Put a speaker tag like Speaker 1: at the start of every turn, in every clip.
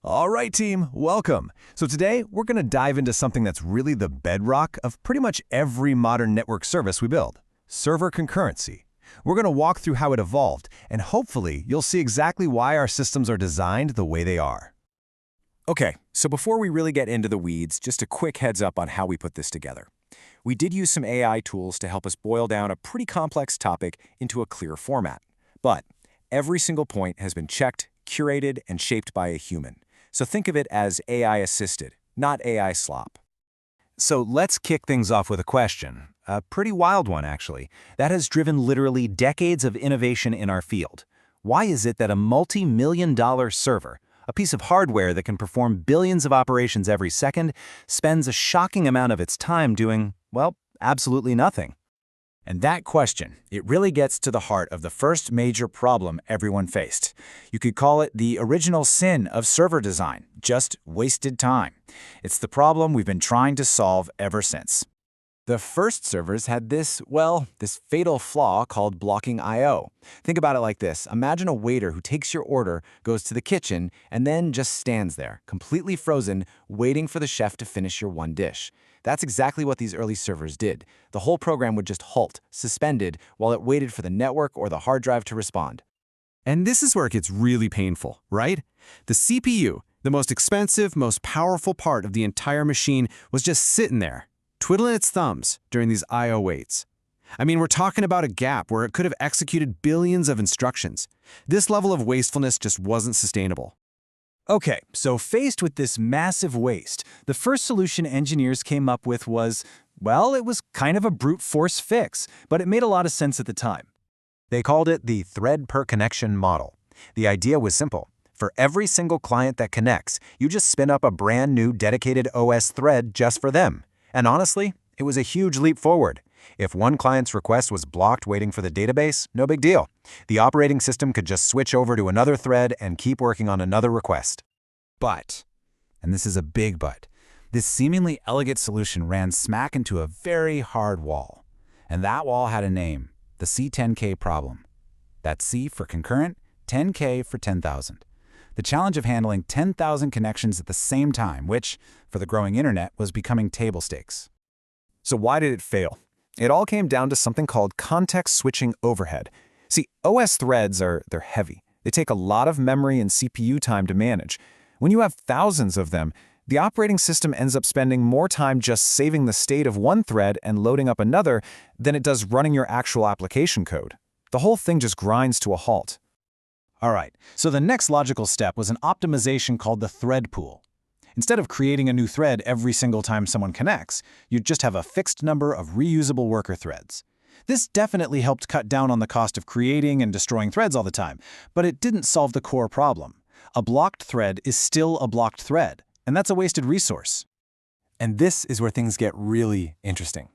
Speaker 1: All right, team, welcome. So today, we're going to dive into something that's really the bedrock of pretty much every modern network service we build, server concurrency. We're going to walk through how it evolved, and hopefully, you'll see exactly why our systems are designed the way they are.
Speaker 2: Okay, so before we really get into the weeds, just a quick heads up on how we put this together. We did use some AI tools to help us boil down a pretty complex topic into a clear format. But every single point has been checked, curated, and shaped by a human. So think of it as AI-assisted, not AI slop.
Speaker 1: So let's kick things off with a question, a pretty wild one actually, that has driven literally decades of innovation in our field. Why is it that a multi-million-dollar server, a piece of hardware that can perform billions of operations every second, spends a shocking amount of its time doing, well, absolutely nothing?
Speaker 2: And that question, it really gets to the heart of the first major problem everyone faced. You could call it the original sin of server design, just wasted time. It's the problem we've been trying to solve ever since. The first servers had this fatal flaw called blocking I/O. Think about it like this. Imagine a waiter who takes your order, goes to the kitchen, and then just stands there, completely frozen, waiting for the chef to finish your one dish. That's exactly what these early servers did. The whole program would just halt, suspended, while it waited for the network or the hard drive to respond.
Speaker 3: And this is where it gets really painful, right? The CPU, the most expensive, most powerful part of the entire machine, was just sitting there, twiddling its thumbs during these I/O waits. I mean, we're talking about a gap where it could have executed billions of instructions. This level of wastefulness just wasn't sustainable.
Speaker 2: Okay, so faced with this massive waste, the first solution engineers came up with was, well, it was kind of a brute force fix, but it made a lot of sense at the time.
Speaker 1: They called it the thread per connection model. The idea was simple. For every single client that connects, you just spin up a brand new dedicated OS thread just for them. And honestly, it was a huge leap forward. If one client's request was blocked waiting for the database, no big deal. The operating system could just switch over to another thread and keep working on another request.
Speaker 4: But, and this is a big but, this seemingly elegant solution ran smack into a very hard wall. And that wall had a name, the C10K problem. That's C for concurrent, 10K for 10,000. The challenge of handling 10,000 connections at the same time, which, for the growing internet, was becoming table stakes.
Speaker 1: So why did it fail? It all came down to something called context switching overhead. See, OS threads they're heavy. They take a lot of memory and CPU time to manage. When you have thousands of them, the operating system ends up spending more time just saving the state of one thread and loading up another than it does running your actual application code. The whole thing just grinds to a halt.
Speaker 5: All right, so the next logical step was an optimization called the thread pool. Instead of creating a new thread every single time someone connects, you'd just have a fixed number of reusable worker threads. This definitely helped cut down on the cost of creating and destroying threads all the time, but it didn't solve the core problem. A blocked thread is still a blocked thread, and that's a wasted resource.
Speaker 1: And this is where things get really interesting.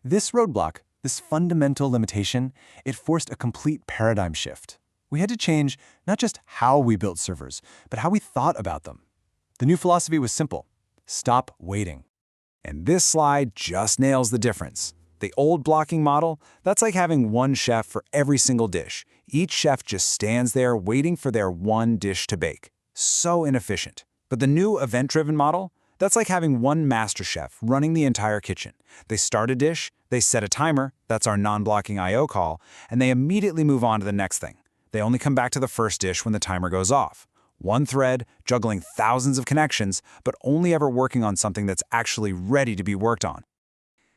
Speaker 1: This roadblock, this fundamental limitation, it forced a complete paradigm shift. We had to change not just how we built servers, but how we thought about them. The new philosophy was simple: stop waiting. And this slide just nails the difference. The old blocking model, that's like having one chef for every single dish. Each chef just stands there waiting for their one dish to bake. So inefficient. But the new event-driven model, that's like having one master chef running the entire kitchen. They start a dish, they set a timer, that's our non-blocking I/O call, and they immediately move on to the next thing. They only come back to the first dish when the timer goes off. One thread, juggling thousands of connections, but only ever working on something that's actually ready to be worked on.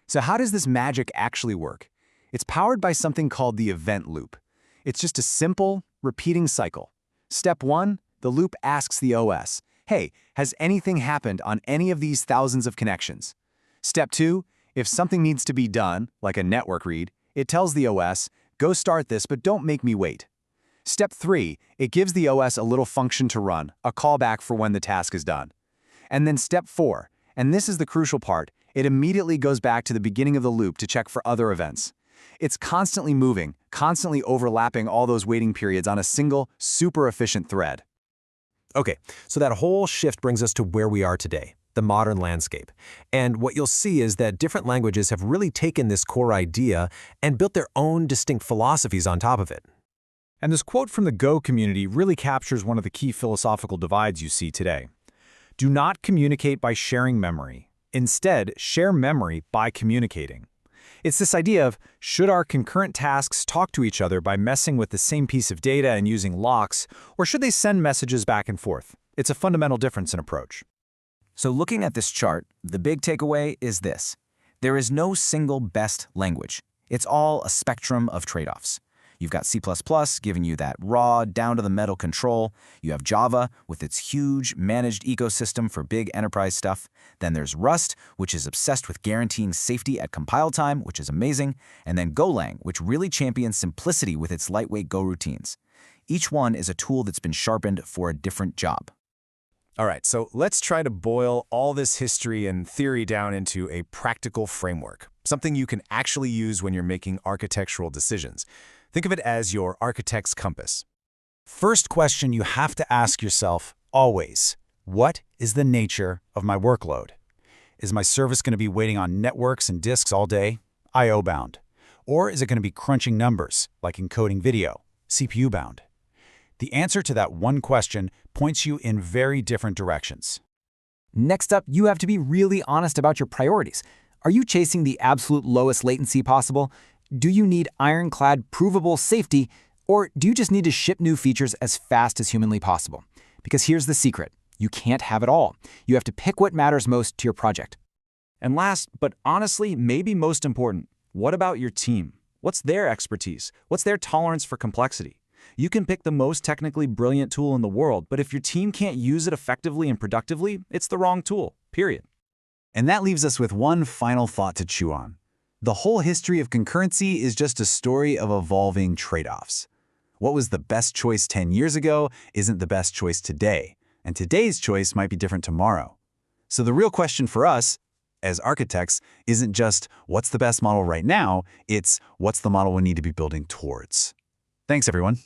Speaker 1: So how does this magic actually work? It's powered by something called the event loop. It's just a simple, repeating cycle. Step 1, the loop asks the OS, hey, has anything happened on any of these thousands of connections? Step 2, if something needs to be done, like a network read, it tells the OS, go start this, but don't make me wait. Step 3, it gives the OS a little function to run, a callback for when the task is done. And then step 4, and this is the crucial part, it immediately goes back to the beginning of the loop to check for other events. It's constantly moving, constantly overlapping all those waiting periods on a single, super efficient thread. Okay, so that whole shift brings us to where we are today, the modern landscape. And what you'll see is that different languages have really taken this core idea and built their own distinct philosophies on top of it.
Speaker 5: And this quote from the Go community really captures one of the key philosophical divides you see today. Do not communicate by sharing memory. Instead, share memory by communicating. It's this idea of, should our concurrent tasks talk to each other by messing with the same piece of data and using locks, or should they send messages back and forth? It's a fundamental difference in approach.
Speaker 2: So looking at this chart, the big takeaway is this. There is no single best language. It's all a spectrum of trade-offs. You've got C++ giving you that raw, down-to-the-metal control. You have Java with its huge managed ecosystem for big enterprise stuff. Then there's Rust, which is obsessed with guaranteeing safety at compile time, which is amazing. And then Golang, which really champions simplicity with its lightweight Go routines. Each one is a tool that's been sharpened for a different job.
Speaker 1: All right, so let's try to boil all this history and theory down into a practical framework, something you can actually use when you're making architectural decisions. Think of it as your architect's compass.
Speaker 5: First question you have to ask yourself, always, what is the nature of my workload? Is my service going to be waiting on networks and disks all day, I/O bound? Or is it going to be crunching numbers, like encoding video, CPU bound? The answer to that one question points you in very different directions.
Speaker 6: Next up, you have to be really honest about your priorities. Are you chasing the absolute lowest latency possible? Do you need ironclad, provable safety? Or do you just need to ship new features as fast as humanly possible? Because here's the secret. You can't have it all. You have to pick what matters most to your project.
Speaker 7: And last, but honestly, maybe most important, what about your team? What's their expertise? What's their tolerance for complexity? You can pick the most technically brilliant tool in the world, but if your team can't use it effectively and productively, it's the wrong tool, period.
Speaker 3: And that leaves us with one final thought to chew on. The whole history of concurrency is just a story of evolving trade-offs. What was the best choice 10 years ago isn't the best choice today, and today's choice might be different tomorrow. So the real question for us, as architects, isn't just what's the best model right now, it's what's the model we need to be building towards. Thanks, everyone.